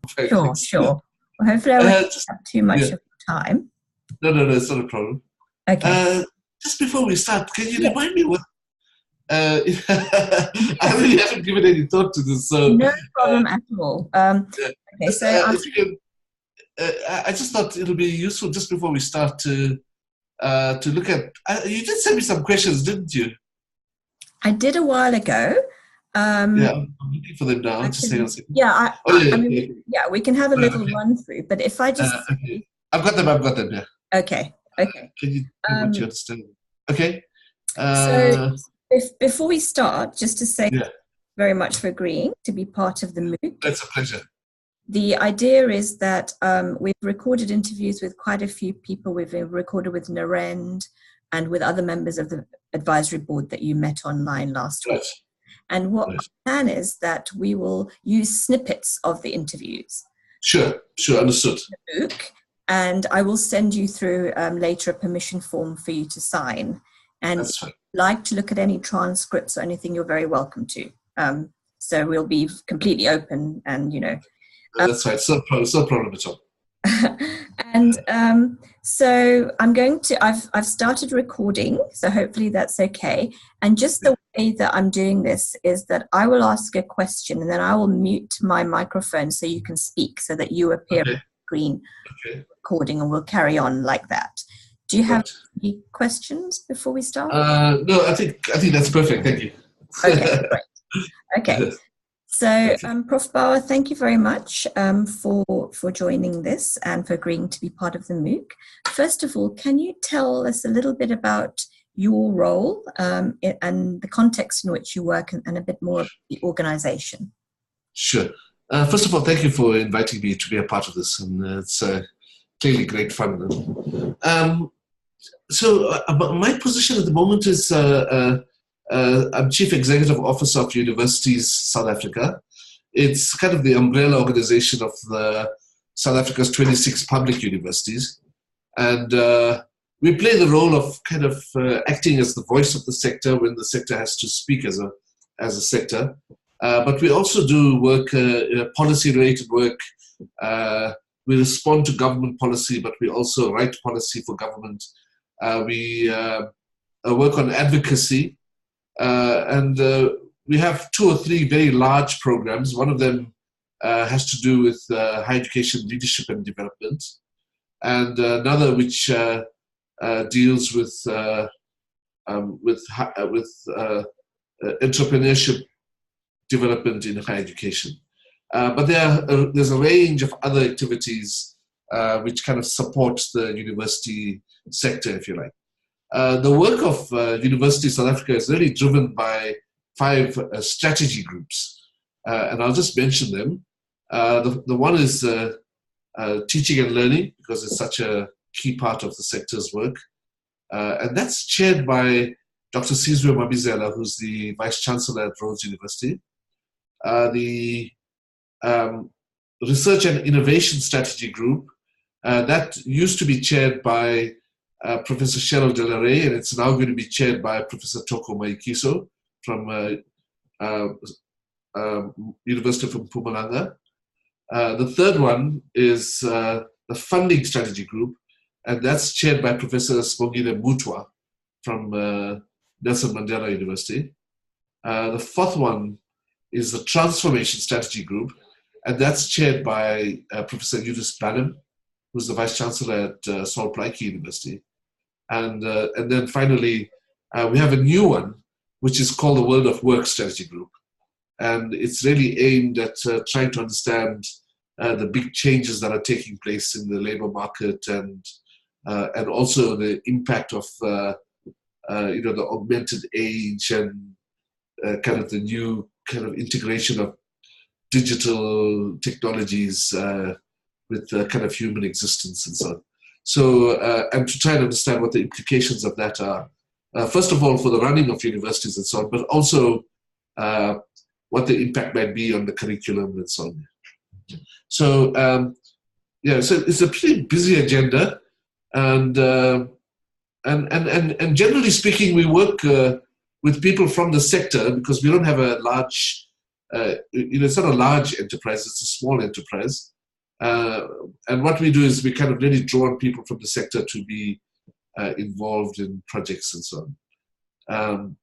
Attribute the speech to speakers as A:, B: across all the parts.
A: Sure, sure. Well, hopefully I won't take
B: Just,
A: up too much
B: yeah.
A: of your time.
B: No, it's not a problem.
A: Okay.
B: Uh, just before we start, can you
A: Yes,
B: remind me what? I really haven't given any thought to this, so
A: no problem at all.
B: yeah.
A: Okay,
B: Just
A: so
B: if you can, I just thought it'll be useful just before we start to look at. You did send me some questions, didn't you?
A: I did a while ago.
B: Yeah,
A: Um,
B: I'm looking for them now.
A: I
B: Just hang on a
A: can,
B: second.
A: yeah,
B: Oh yeah,
A: I
B: yeah,
A: mean,
B: yeah.
A: yeah, we can have a little
B: Okay.
A: run through, but if I just
B: Okay. I've got them. I've got them. Yeah.
A: okay, okay.
B: Can you tell me what you
A: Um,
B: understand? Okay.
A: so
B: Uh,
A: if before we start, just to say
B: yeah,
A: very much for agreeing to be part of the MOOC.
B: that's a pleasure.
A: The idea is that we've recorded interviews with quite a few people. We've recorded with Narend and with other members of the advisory board that you met online last week.
B: Right.
A: And what
B: Right.
A: my plan is that we will use snippets of the interviews
B: Sure. Sure. Understood.
A: in the MOOC, and I will send you through later a permission form for you to sign. And if
B: That's fine.
A: you'd like to look at any transcripts or anything, you're very welcome to. So we'll be completely open and,
B: That's fine. It's no problem at all.
A: and so I'm going to, I've started recording, so hopefully that's okay. And just
B: Yeah.
A: the way that I'm doing this is that I will ask a question and then I will mute my microphone so you can speak so that you appear on
B: Okay.
A: the screen
B: Okay.
A: recording, and we'll carry on like that. Do you have
B: Right.
A: any questions before we start?
B: No, I think that's perfect. Thank you.
A: Okay, great. Okay. So,
B: Okay.
A: Prof. Bawa, thank you very much for joining this and for agreeing to be part of the MOOC. First of all, can you tell us a little bit about your role and the context in which you work and a bit more of the organization?
B: Sure. First of all, thank you for inviting me to be a part of this, and it's clearly great fun. My position at the moment is I'm Chief Executive Officer of Universities South Africa. It's kind of the umbrella organization of South Africa's 26 public universities. And we play the role of kind of acting as the voice of the sector when the sector has to speak as a sector. But we also do work, policy-related work. We respond to government policy, but we also write policy for government. We work on advocacy, and we have 2 or 3 very large programs. One of them has to do with higher education leadership and development, and another which deals with entrepreneurship development in higher education. But there's a range of other activities which kind of support the university sector, if you like. The work of University South Africa is really driven by 5 strategy groups, and I'll just mention them. The one is teaching and learning, because it's such a key part of the sector's work, and that's chaired by Dr. Sizwe Mabizela, who's the Vice Chancellor at Rhodes University. The Research and Innovation Strategy Group, that used to be chaired by Professor Cheryl Delaray, and it's now going to be chaired by Professor Toko Maikiso from University of Mpumalanga. The third one is the Funding Strategy Group, and that's chaired by Professor Sibongile Mutwa from Nelson Mandela University. The fourth one is the Transformation Strategy Group, and that's chaired by Professor Eunice Ballum, who's the Vice Chancellor at Saul Plaatje University. And then finally, we have a new one, which is called the World of Work Strategy Group. And it's really aimed at trying to understand the big changes that are taking place in the labor market, and also the impact of the augmented age, and kind of the new kind of integration of digital technologies with kind of human existence and so on. So, and to try and understand what the implications of that are, first of all, for the running of universities and so on, but also what the impact might be on the curriculum and so on. So, so it's a pretty busy agenda, and generally speaking, we work with people from the sector, because we don't have a large, it's not a large enterprise, it's a small enterprise. And what we do is we kind of really draw on people from the sector to be involved in projects and so on.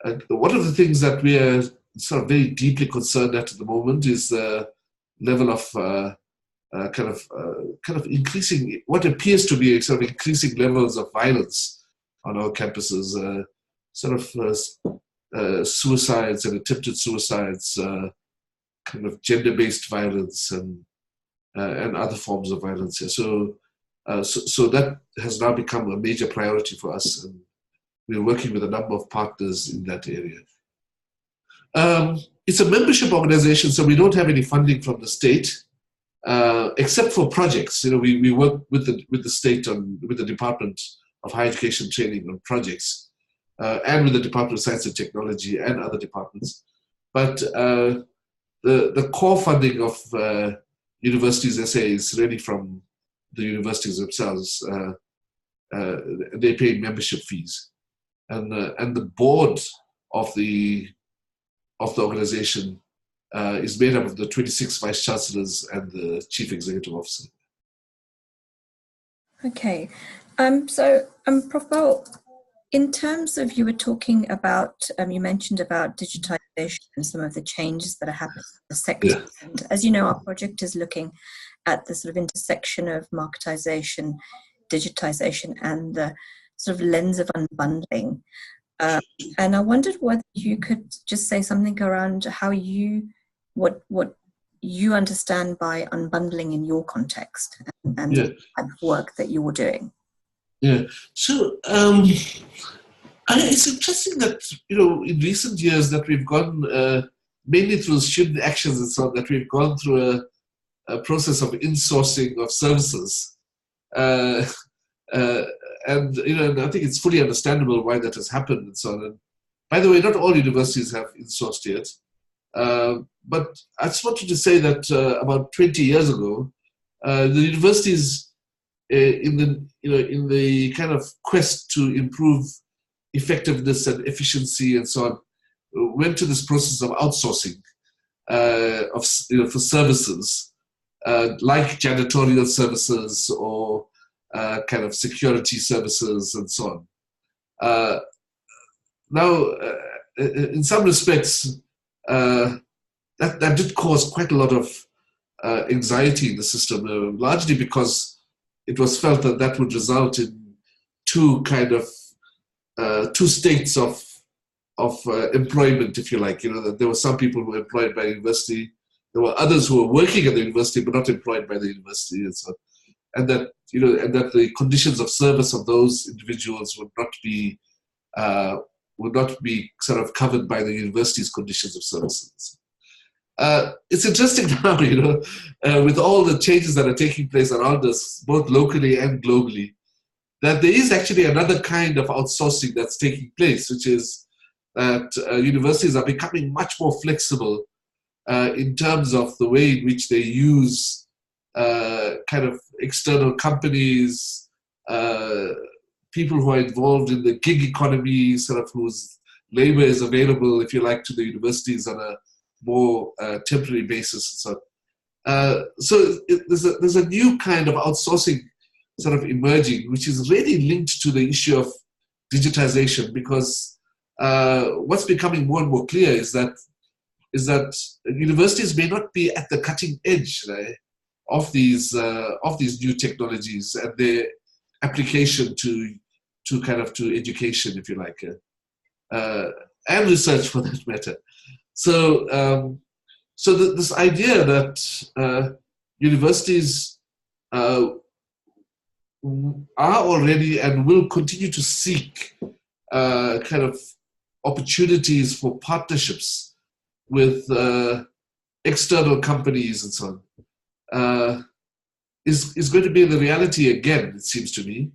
B: And one of the things that we are sort of very deeply concerned at the moment is the level of kind of increasing, what appears to be sort of increasing levels of violence on our campuses, suicides and attempted suicides, kind of gender-based violence and other forms of violence. So that has now become a major priority for us, and we're working with a number of partners in that area. It's a membership organization, so we don't have any funding from the state, except for projects. We work with the state with the Department of Higher Education Training on projects, and with the Department of Science and Technology and other departments. But the core funding of universities SA is really from the universities themselves. They pay membership fees, and the board of the organization is made up of the 26 vice chancellors and the chief executive officer.
A: Okay, so Prof. Bawa, in terms of, you were talking about, you mentioned about digitization and some of the changes that are happening in the sector.
B: Yeah.
A: And as you know, our project is looking at the sort of intersection of marketization, digitization, and the sort of lens of unbundling. And I wondered whether you could just say something around how what you understand by unbundling in your context and the type of work that you were doing.
B: Yeah. So it's interesting that, in recent years that we've gone, mainly through student actions and so on, that we've gone through a process of insourcing of services. And I think it's fully understandable why that has happened and so on. And by the way, not all universities have insourced yet. But I just wanted to say that about 20 years ago, the universities, in the kind of quest to improve effectiveness and efficiency and so on, went to this process of outsourcing for services like janitorial services or kind of security services and so on. Now, in some respects, that did cause quite a lot of anxiety in the system, largely because it was felt that would result in two states of employment, if you like. That there were some people who were employed by the university, there were others who were working at the university but not employed by the university, and so on. And that the conditions of service of those individuals would not be sort of covered by the university's conditions of services. It's interesting now, with all the changes that are taking place around us, both locally and globally, that there is actually another kind of outsourcing that's taking place, which is that universities are becoming much more flexible in terms of the way in which they use kind of external companies, people who are involved in the gig economy, sort of whose labor is available, if you like, to the universities on a more temporary basis and so on. There's a new kind of outsourcing sort of emerging, which is really linked to the issue of digitization, because what's becoming more and more clear is that universities may not be at the cutting edge, right, of these new technologies and their application to education, if you like, and research for that matter. So this idea that universities are already and will continue to seek kind of opportunities for partnerships with external companies and so on is going to be the reality again, it seems to me.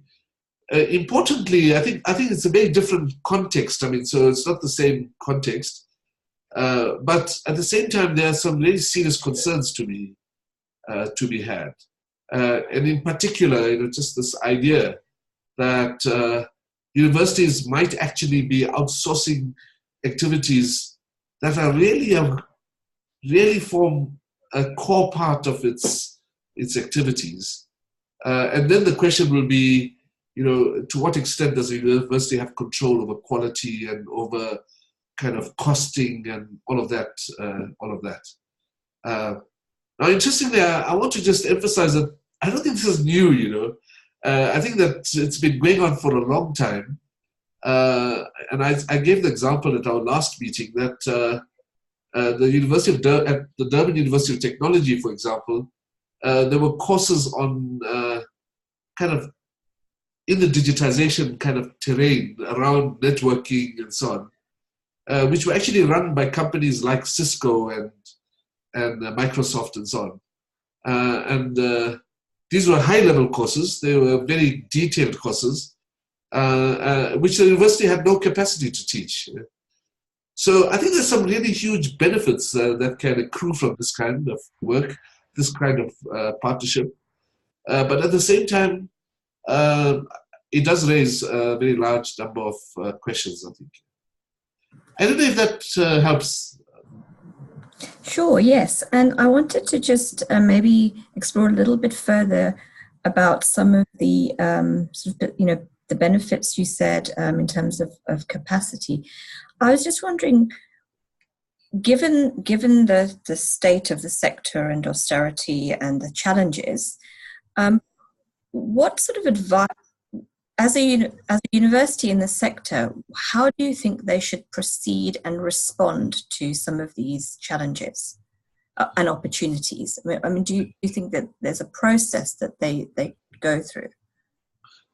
B: Importantly, I think it's a very different context. I mean, so it's not the same context. But at the same time, there are some really serious concerns to be had, and in particular, just this idea that universities might actually be outsourcing activities that are really form a core part of its its activities. And then the question will be, to what extent does the university have control over quality and over kind of costing and all of that. Now, interestingly, I want to just emphasize that I don't think this is new, I think that it's been going on for a long time. And I gave the example at our last meeting that the University of at the Durban University of Technology, for example, there were courses on kind of in the digitization kind of terrain around networking and so on, which were actually run by companies like Cisco and Microsoft and so on. These were high-level courses. They were very detailed courses, which the university had no capacity to teach. So I think there's some really huge benefits that can accrue from this kind of work, this kind of partnership. But at the same time, it does raise a very large number of questions, I think. I don't know if that helps.
A: Sure, yes. And I wanted to just maybe explore a little bit further about some of the, the benefits you said in terms of capacity. I was just wondering, given the state of the sector and austerity and the challenges, what sort of advice, as a university in the sector, how do you think they should proceed and respond to some of these challenges and opportunities? I mean, do you think that there's a process that they go through?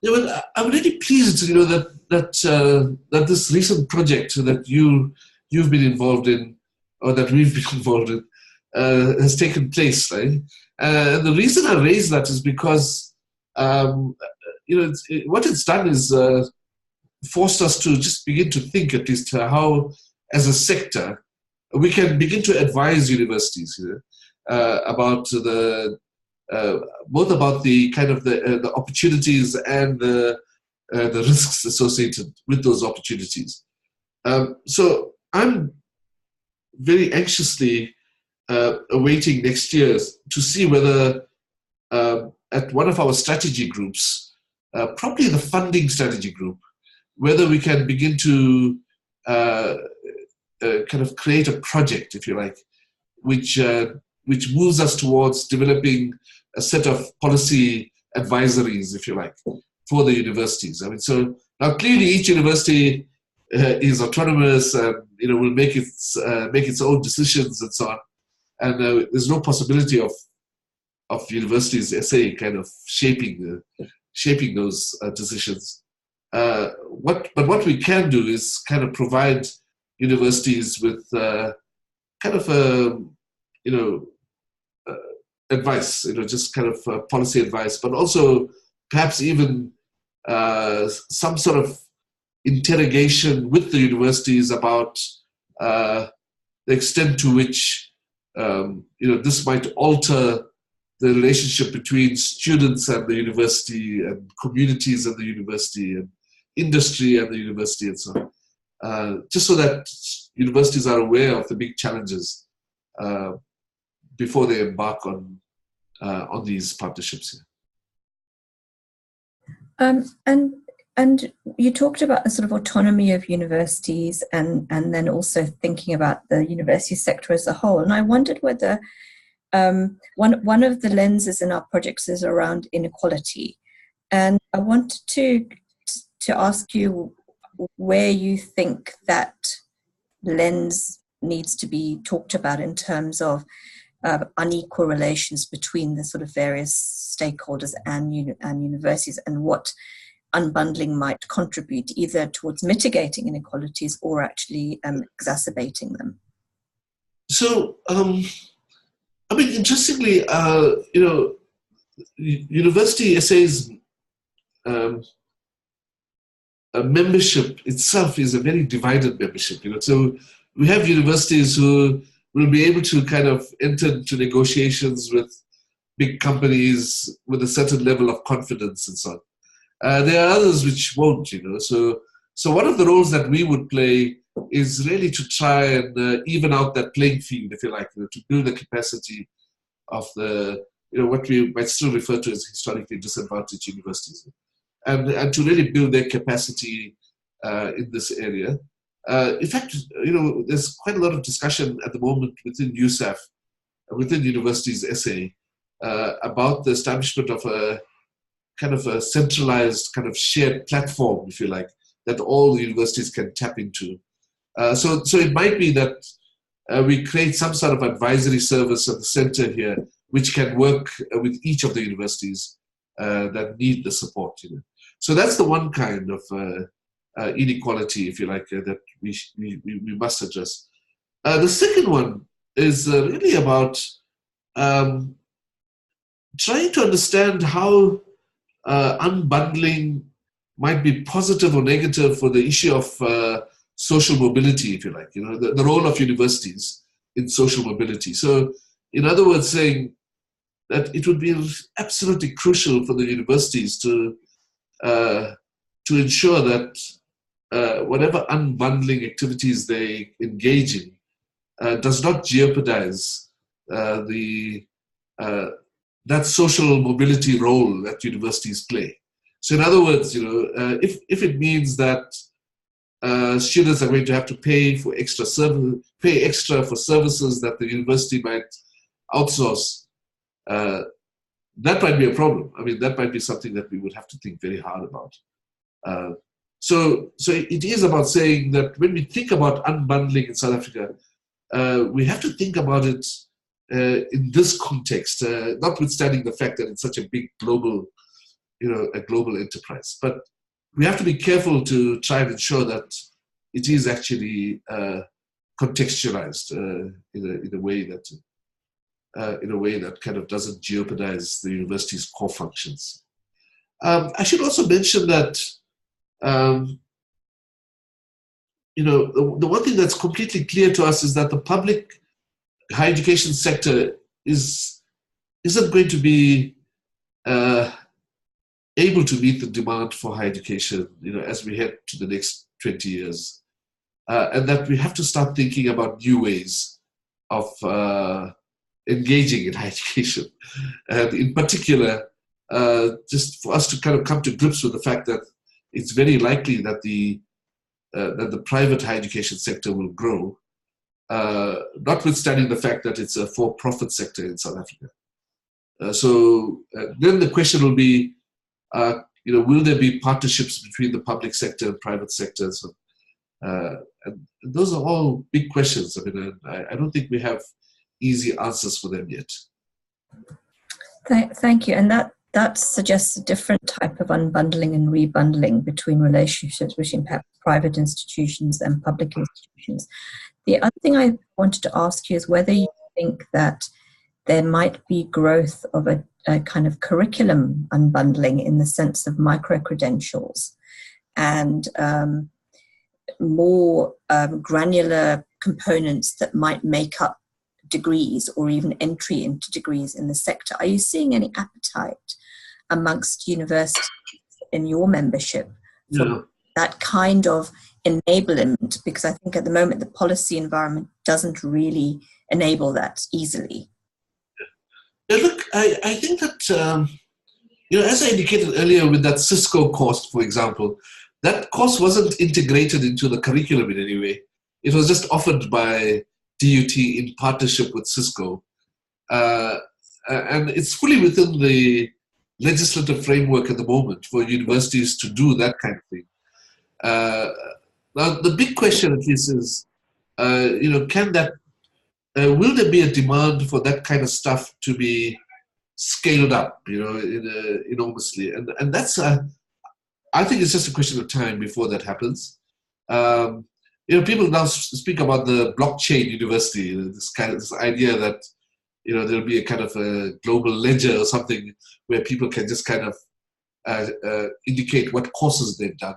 B: Yeah, well, I'm really pleased, that this recent project that you've been involved in, or that we've been involved in, has taken place, right? And the reason I raise that is because what it's done is forced us to just begin to think at least how, as a sector, we can begin to advise universities about both about the kind of the opportunities and the risks associated with those opportunities. So I'm very anxiously awaiting next year to see whether at one of our strategy groups, probably the funding strategy group, whether we can begin to kind of create a project, if you like, which moves us towards developing a set of policy advisories, if you like, for the universities. I mean, so now clearly each university is autonomous and will make its own decisions and so on, and there's no possibility of universities, SA, kind of shaping those decisions. But what we can do is kind of provide universities with kind of advice, just kind of policy advice, but also perhaps even some sort of interrogation with the universities about the extent to which this might alter the relationship between students and the university, and communities and the university, and industry and the university, and so on. Just so that universities are aware of the big challenges before they embark on these partnerships.
A: And you talked about the sort of autonomy of universities, and then also thinking about the university sector as a whole. And I wondered whether one of the lenses in our projects is around inequality, and I wanted to ask you where you think that lens needs to be talked about in terms of unequal relations between the sort of various stakeholders and universities, and what unbundling might contribute either towards mitigating inequalities or actually exacerbating them.
B: So, I mean, interestingly, University SA's membership itself is a very divided membership. So we have universities who will be able to kind of enter into negotiations with big companies with a certain level of confidence and so on. There are others which won't, So one of the roles that we would play is really to try and even out that playing field, if you like, to build the capacity of the what we might still refer to as historically disadvantaged universities, and to really build their capacity in this area. In fact, there's quite a lot of discussion at the moment within USAF, within Universities SA, about the establishment of a kind of a centralized kind of shared platform, if you like, that all the universities can tap into. So it might be that we create some sort of advisory service at the center here, which can work with each of the universities that need the support. So that's the one kind of inequality, if you like, that we must address. The second one is really about trying to understand how unbundling might be positive or negative for the issue of social mobility, if you like, the role of universities in social mobility. So, in other words, saying that it would be absolutely crucial for the universities to ensure that whatever unbundling activities they engage in does not jeopardize that social mobility role that universities play. So, in other words, if it means that students are going to have to pay extra for services that the university might outsource, that might be a problem. I mean, that might be something that we would have to think very hard about. So it is about saying that when we think about unbundling in South Africa, we have to think about it in this context, notwithstanding the fact that it's such a big global, a global enterprise. But we have to be careful to try and ensure that it is actually contextualized in a way that kind of doesn't jeopardize the university's core functions. I should also mention that the one thing that's completely clear to us is that the public higher education sector isn't going to be able to meet the demand for higher education, as we head to the next 20 years, and that we have to start thinking about new ways of engaging in higher education, and in particular, just for us to kind of come to grips with the fact that it's very likely that the private higher education sector will grow, notwithstanding the fact that it's a for-profit sector in South Africa. So then the question will be, will there be partnerships between the public sector and private sectors? And those are all big questions. I mean, I don't think we have easy answers for them yet.
A: Thank you. And that suggests a different type of unbundling and rebundling between relationships between perhaps private institutions and public institutions. The other thing I wanted to ask you is whether you think that there might be growth of a kind of curriculum unbundling in the sense of micro-credentials and more granular components that might make up degrees or even entry into degrees in the sector. Are you seeing any appetite amongst universities in your membership for that kind of enablement? Because I think at the moment the policy environment doesn't really enable that easily.
B: Yeah, look, I think that, as I indicated earlier with that Cisco course, for example, that course wasn't integrated into the curriculum in any way. It was just offered by DUT in partnership with Cisco. And it's fully within the legislative framework at the moment for universities to do that kind of thing. Now, the big question at least is, can that, will there be a demand for that kind of stuff to be scaled up, enormously? And that's, I think it's just a question of time before that happens. People now speak about the blockchain university, this idea that, there'll be a kind of a global ledger or something where people can just kind of indicate what courses they've done.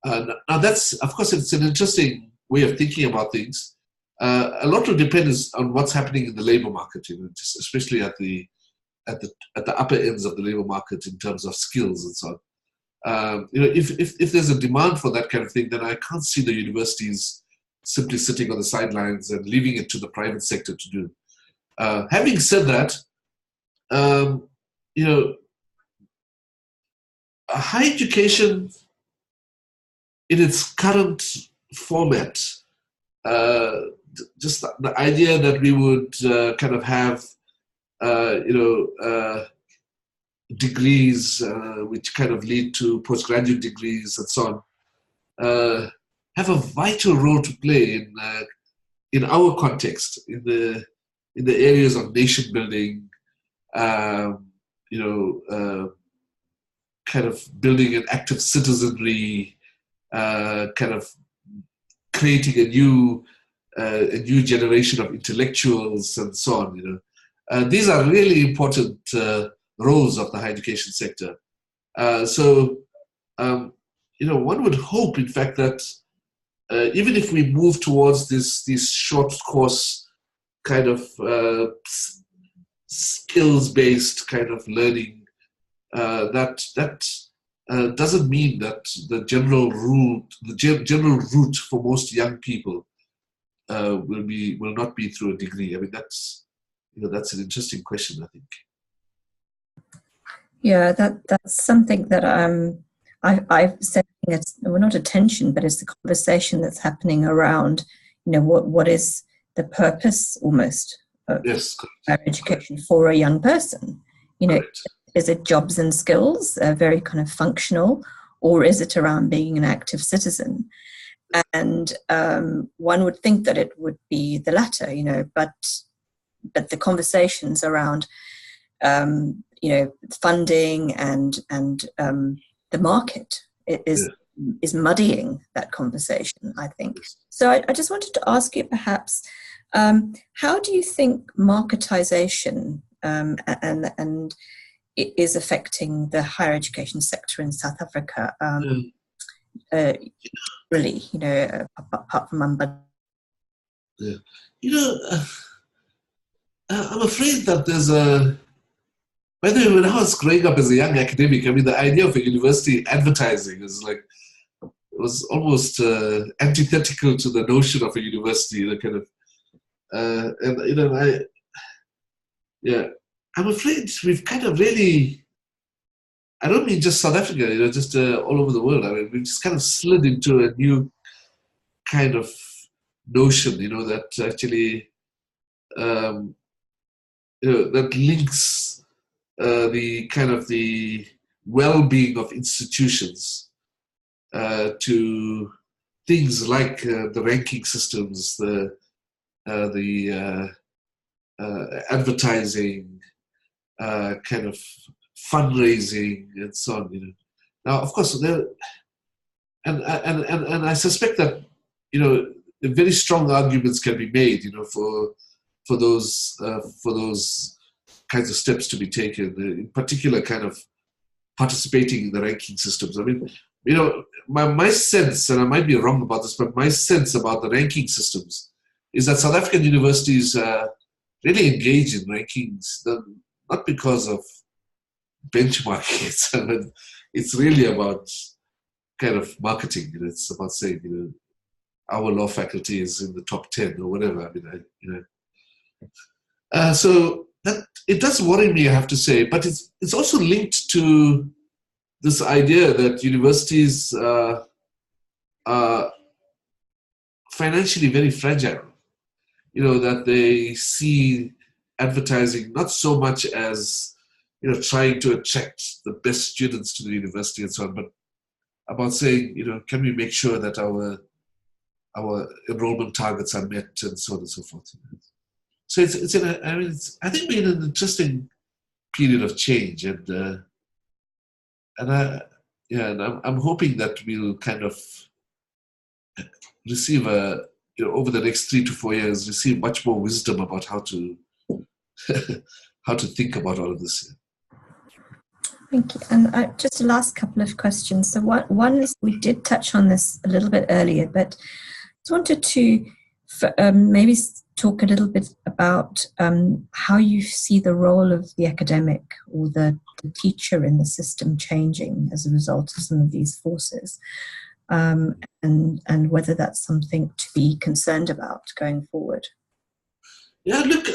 B: Now that's, of course, it's an interesting way of thinking about things. A lot will depend on what's happening in the labor market, just especially at the upper ends of the labor market in terms of skills and so on. If there's a demand for that kind of thing, then I can't see the universities simply sitting on the sidelines and leaving it to the private sector to do. Having said that, you know, higher education in its current format, just the idea that we would kind of have, degrees which kind of lead to postgraduate degrees and so on, have a vital role to play in our context, in the areas of nation building, kind of building an active citizenry, kind of creating a new generation of intellectuals and so on. These are really important roles of the higher education sector. One would hope, in fact, that even if we move towards this short course kind of skills-based kind of learning, that doesn't mean that the general route for most young people will not be through a degree. I mean, that's an interesting question, I think.
A: Yeah, that's something that I've said it's, well, not attention, but it's the conversation that's happening around, what is the purpose almost of higher education for a young person? Is it jobs and skills, very kind of functional, or is it around being an active citizen? And one would think that it would be the latter, but the conversations around funding and the market is muddying that conversation, I think. So I just wanted to ask you, perhaps, how do you think marketization and it is affecting the higher education sector in South Africa? Really, apart from
B: I'm afraid that there's a. By the way, when I was growing up as a young academic, I mean, the idea of a university advertising was almost antithetical to the notion of a university. I'm afraid we've kind of really. I don't mean just South Africa, just all over the world. I mean, we've just kind of slid into a new kind of notion, that actually, that links the kind of the well-being of institutions to things like the ranking systems, the advertising, kind of fundraising, and so on. Now, of course, and I suspect that very strong arguments can be made, for those kinds of steps to be taken. In particular, kind of participating in the ranking systems. I mean, my sense, and I might be wrong about this, but my sense about the ranking systems is that South African universities really engage in rankings, not because of benchmarking. It's really about kind of marketing. It's about saying, our law faculty is in the top 10 or whatever. I mean, so that it does worry me, I have to say, but it's also linked to this idea that universities are financially very fragile. That they see advertising not so much as trying to attract the best students to the university and so on, but about saying, can we make sure that our enrollment targets are met and so on and so forth. So I think we're in an interesting period of change, and I'm hoping that we'll kind of receive over the next 3 to 4 years, receive much more wisdom about how to how to think about all of this.
A: Thank you. And just a last couple of questions. So one is, we did touch on this a little bit earlier, but I just wanted to maybe talk a little bit about how you see the role of the academic or the teacher in the system changing as a result of some of these forces, and whether that's something to be concerned about going forward.
B: Yeah, look,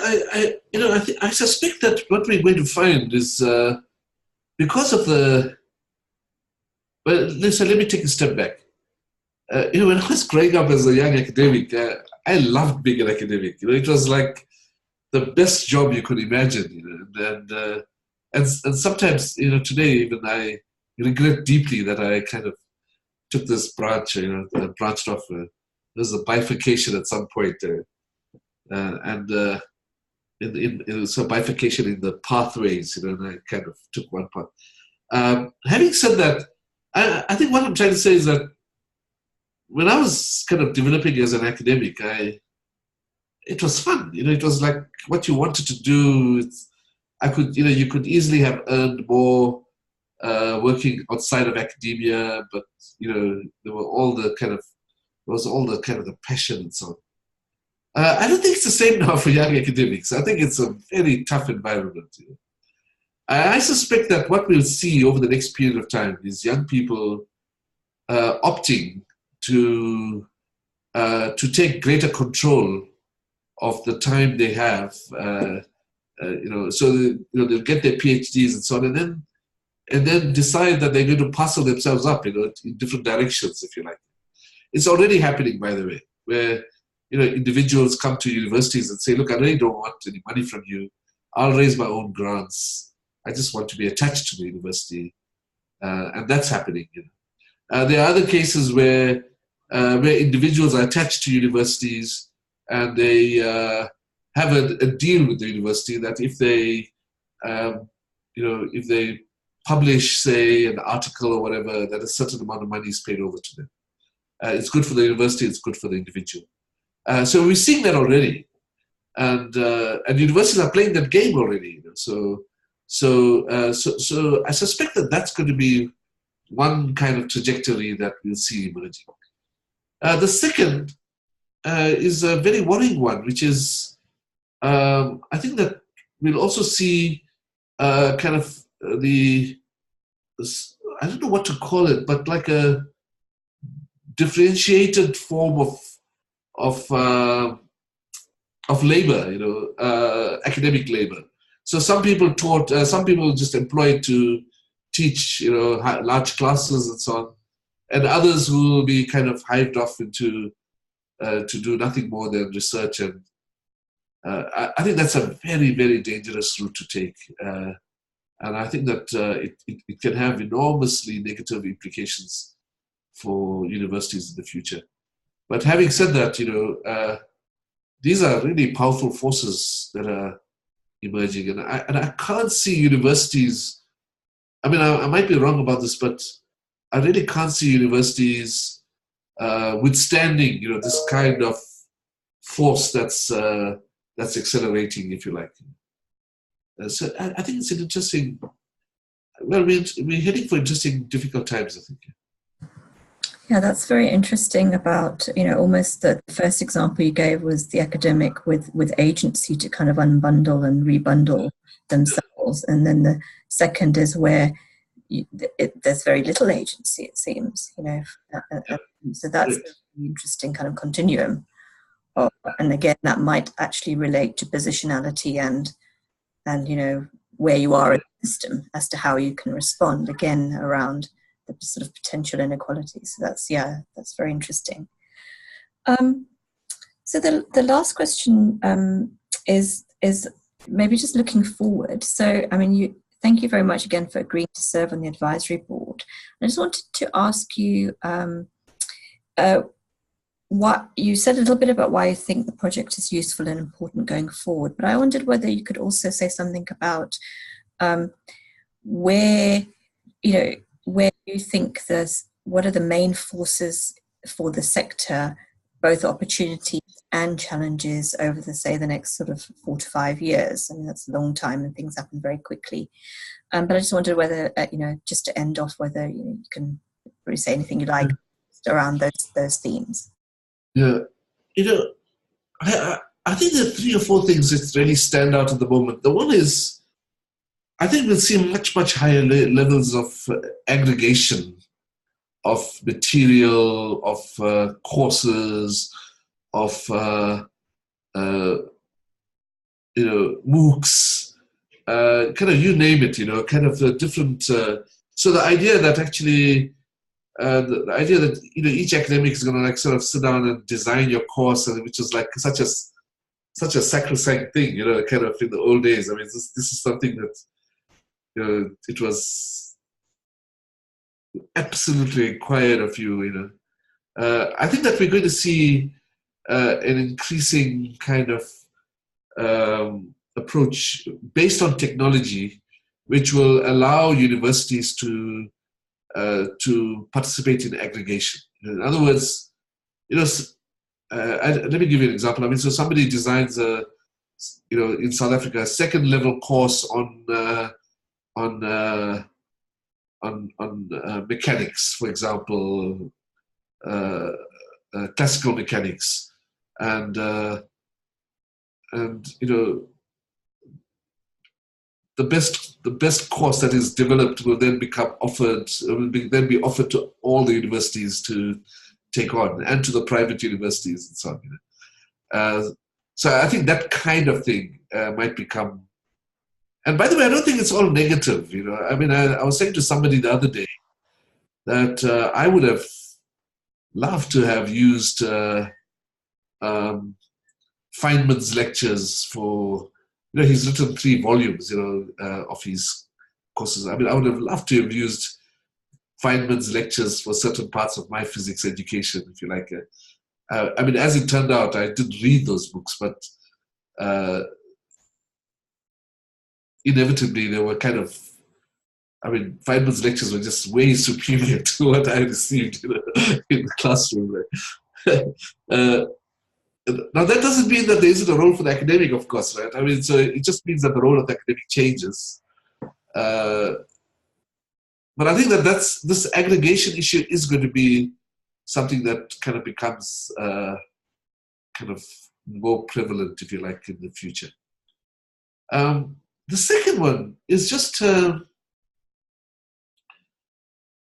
B: I suspect that what we're going to find is because of the. Well, listen, let me take a step back. When I was growing up as a young academic, I loved being an academic. It was like the best job you could imagine. And sometimes, today even I regret deeply that I kind of took this branch. Branched off. There's a bifurcation at some point, and so bifurcation in the pathways. And I kind of took one path. Having said that, I think what I'm trying to say is that when I was kind of developing as an academic, it was fun. It was like what you wanted to do. You could easily have earned more working outside of academia, but there were all the kind of the passion and so on. I don't think it's the same now for young academics. I think it's a very tough environment. I suspect that what we'll see over the next period of time is young people opting to take greater control of the time they have. They'll get their PhDs and so on, and then decide that they're going to parcel themselves up, in different directions, if you like. It's already happening, by the way, where individuals come to universities and say, "Look, I really don't want any money from you. I'll raise my own grants. I just want to be attached to the university," and that's happening. There are other cases where individuals are attached to universities and they have a deal with the university that if they publish, say, an article or whatever, that a certain amount of money is paid over to them. It's good for the university. It's good for the individual. So we're seeing that already, and universities are playing that game already. So I suspect that that's going to be one kind of trajectory that we'll see emerging. The second is a very worrying one, which is I think that we'll also see I don't know what to call it, but like a differentiated form of labor, academic labor. So some people some people just employed to teach, large classes and so on, and others who will be kind of hived off into to do nothing more than research. And I think that's a very, very dangerous route to take. And I think that it can have enormously negative implications for universities in the future. But having said that, these are really powerful forces that are emerging, and I can't see universities. I mean, I might be wrong about this, but I really can't see universities withstanding, this kind of force that's accelerating, if you like. So I think it's an interesting. Well, we're heading for interesting, difficult times, I think.
A: Yeah, that's very interesting about, almost the first example you gave was the academic with agency to kind of unbundle and rebundle themselves. And then the second is where there's very little agency, it seems, So that's an interesting kind of continuum. And again, that might actually relate to positionality and where you are in the system as to how you can respond, again, around the sort of potential inequalities. So that's very interesting. So the last question is maybe just looking forward. So, I mean, thank you very much again for agreeing to serve on the advisory board. I just wanted to ask you what you said a little bit about why you think the project is useful and important going forward, but I wondered whether you could also say something about where you think what are the main forces for the sector, both opportunities and challenges over the next sort of 4 to 5 years. I mean, that's a long time and things happen very quickly. But I just wondered whether, just to end off, whether you can really say anything you like around those themes.
B: Yeah, I think there are 3 or 4 things that really stand out at the moment. The one is, I think we'll see much, much higher levels of aggregation of material, of courses, of MOOCs, kind of you name it, kind of different. So the idea that actually, the idea that each academic is going to like sort of sit down and design your course, which is like such a sacrosanct thing, kind of in the old days. I mean, this is something that it was absolutely required of you. I think that we're going to see an increasing kind of approach based on technology, which will allow universities to participate in aggregation. In other words, let me give you an example. I mean, so somebody designs in South Africa, a second level course on mechanics, for example, classical mechanics, and the best course that is developed will then then be offered to all the universities to take on, and to the private universities and so on. So I think that kind of thing might become. And by the way, I don't think it's all negative. I mean, I was saying to somebody the other day that I would have loved to have used Feynman's lectures for. He's written 3 volumes, of his courses. I mean, I would have loved to have used Feynman's lectures for certain parts of my physics education, if you like. I mean, as it turned out, I did read those books, but inevitably they were kind of. I mean, Feynman's lectures were just way superior to what I received in the classroom. Now, that doesn't mean that there isn't a role for the academic, of course, right? I mean, so it just means that the role of the academic changes. But I think that this aggregation issue is going to be something that kind of becomes kind of more prevalent, if you like, in the future. The second one is just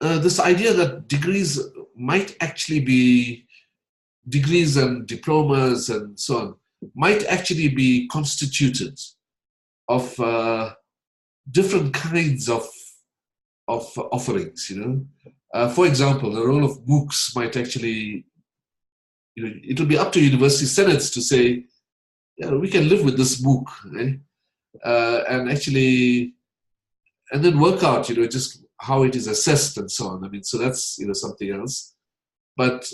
B: this idea that degrees might actually be degrees and diplomas and so on might actually be constituted of different kinds of offerings. For example, the role of MOOCs might actually, it'll be up to university senates to say, yeah, we can live with this MOOC, and then work out, just how it is assessed and so on. I mean, so that's something else. But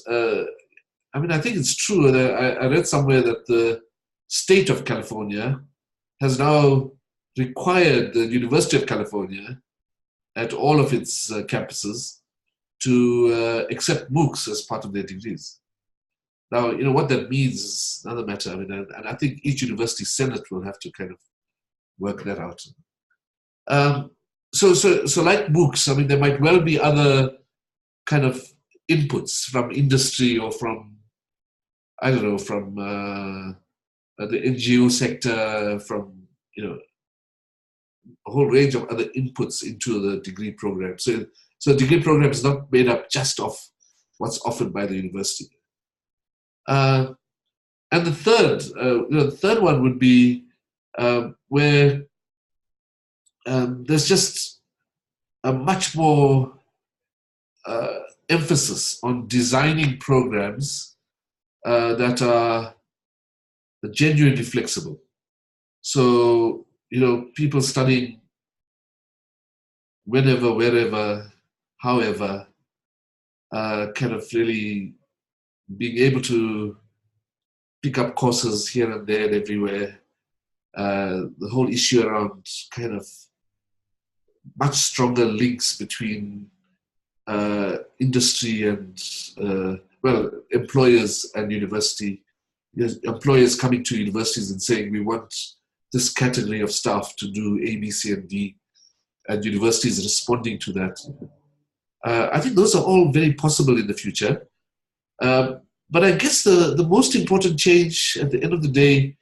B: I mean, I think it's true. I read somewhere that the state of California has now required the University of California at all of its campuses to accept MOOCs as part of their degrees. Now, what that means is another matter. I mean, and I think each university senate will have to kind of work that out. So like MOOCs, I mean, there might well be other kind of inputs from industry or from, I don't know, from the NGO sector, from a whole range of other inputs into the degree program. So the degree program is not made up just of what's offered by the university. And the third one would be where there's just a much more emphasis on designing programs that are genuinely flexible. So, people studying whenever, wherever, however, kind of really being able to pick up courses here and there and everywhere. The whole issue around kind of much stronger links between industry and employers and university. Employers coming to universities and saying, we want this category of staff to do A, B, C, and D, and universities responding to that. I think those are all very possible in the future. But I guess the most important change at the end of the day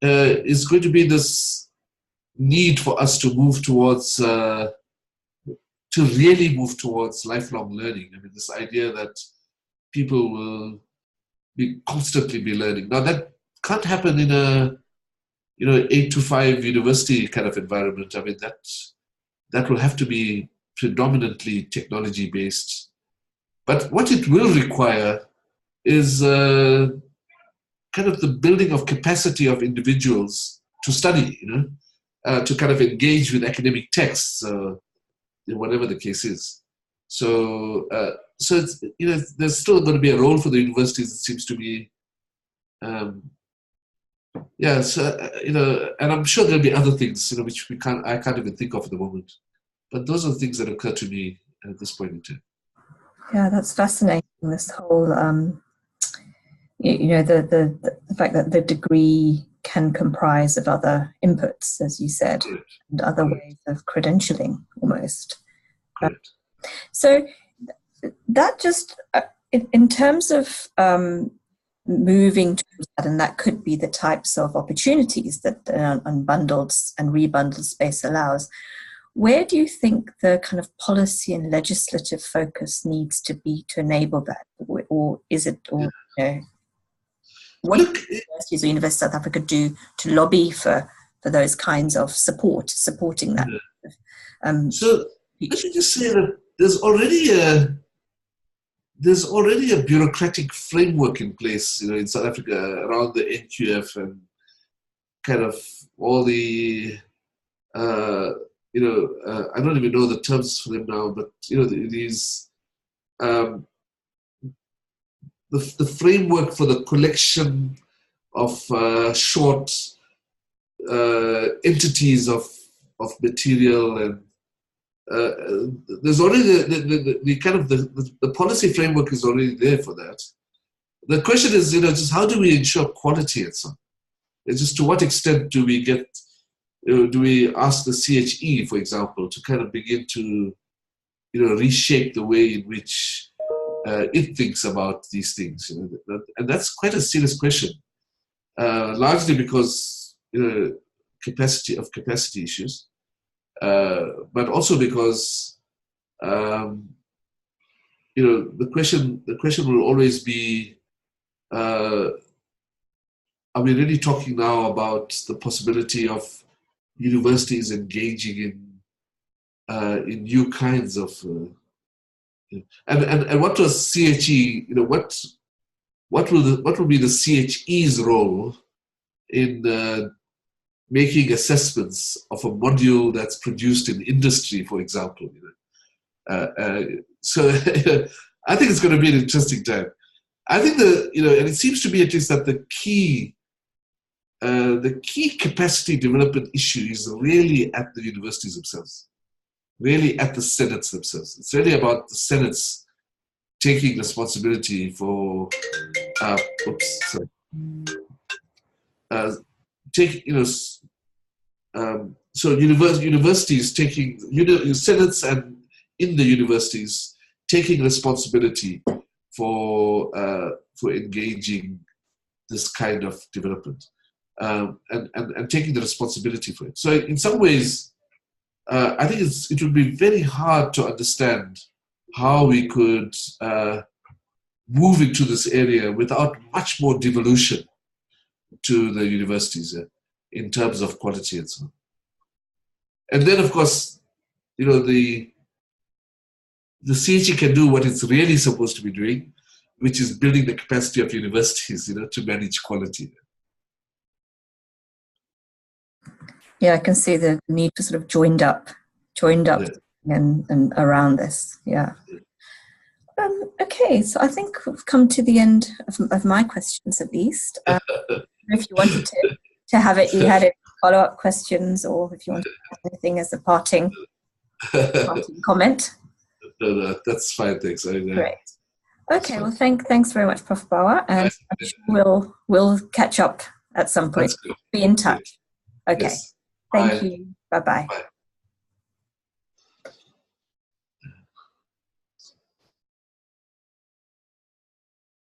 B: is going to be this need for us to move towards, to really move towards lifelong learning. I mean, this idea that people will constantly be learning. Now, that can't happen in a 8-to-5 university kind of environment. I mean, that will have to be predominantly technology based. But what it will require is kind of the building of capacity of individuals to study, to kind of engage with academic texts, whatever the case is. So, it's, there's still going to be a role for the universities. It seems to be, and I'm sure there'll be other things, which I can't even think of at the moment. But those are the things that occur to me at this point in time.
A: Yeah, that's fascinating. This whole, the fact that the degree can comprise of other inputs, as you said, and other ways of credentialing, almost. So that just, in terms of moving towards that, and that could be the types of opportunities that unbundled and rebundled space allows. Where do you think the kind of policy and legislative focus needs to be to enable that? Or is it, what universities or University of South Africa do to lobby for those kinds of supporting that?
B: So let me just say that there's already a bureaucratic framework in place, in South Africa around the NQF and kind of all the I don't even know the terms for them now, but these the framework for the collection of short entities of material, and there's already the kind of the policy framework is already there for that. The question is, just how do we ensure quality and so on? It's just to what extent do we get. Do we ask the CHE, for example, to kind of begin to, reshape the way in which it thinks about these things? And that's quite a serious question, largely because capacity issues, but also because the question will always be. Are we really talking now about the possibility of universities engaging in new kinds of and what was CHE? What will be the CHE's role in making assessments of a module that's produced in industry, for example? So I think it's going to be an interesting time. I think and it seems to me at least that the key capacity development issue is really at the universities themselves, really at the senates themselves. It's really about the senates taking responsibility for, so universities taking, senates and in the universities taking responsibility for engaging this kind of development. And taking the responsibility for it. So in some ways, I think it would be very hard to understand how we could move into this area without much more devolution to the universities in terms of quality and so on. And then, of course, the CHE can do what it's really supposed to be doing, which is building the capacity of universities, to manage quality.
A: Yeah, I can see the need for sort of joined up and around this. Yeah. Okay, so I think we've come to the end of my questions, at least. If you wanted to have it, you had it follow-up questions, or if you wanted to have anything as a parting comment.
B: No, that's fine. Thanks.
A: Great. Okay. Well, thanks very much, Prof. Bawa, and I'm sure we'll catch up at some point. Be in touch. Okay.
B: Yes.
A: Thank you. Bye-bye.
B: Bye.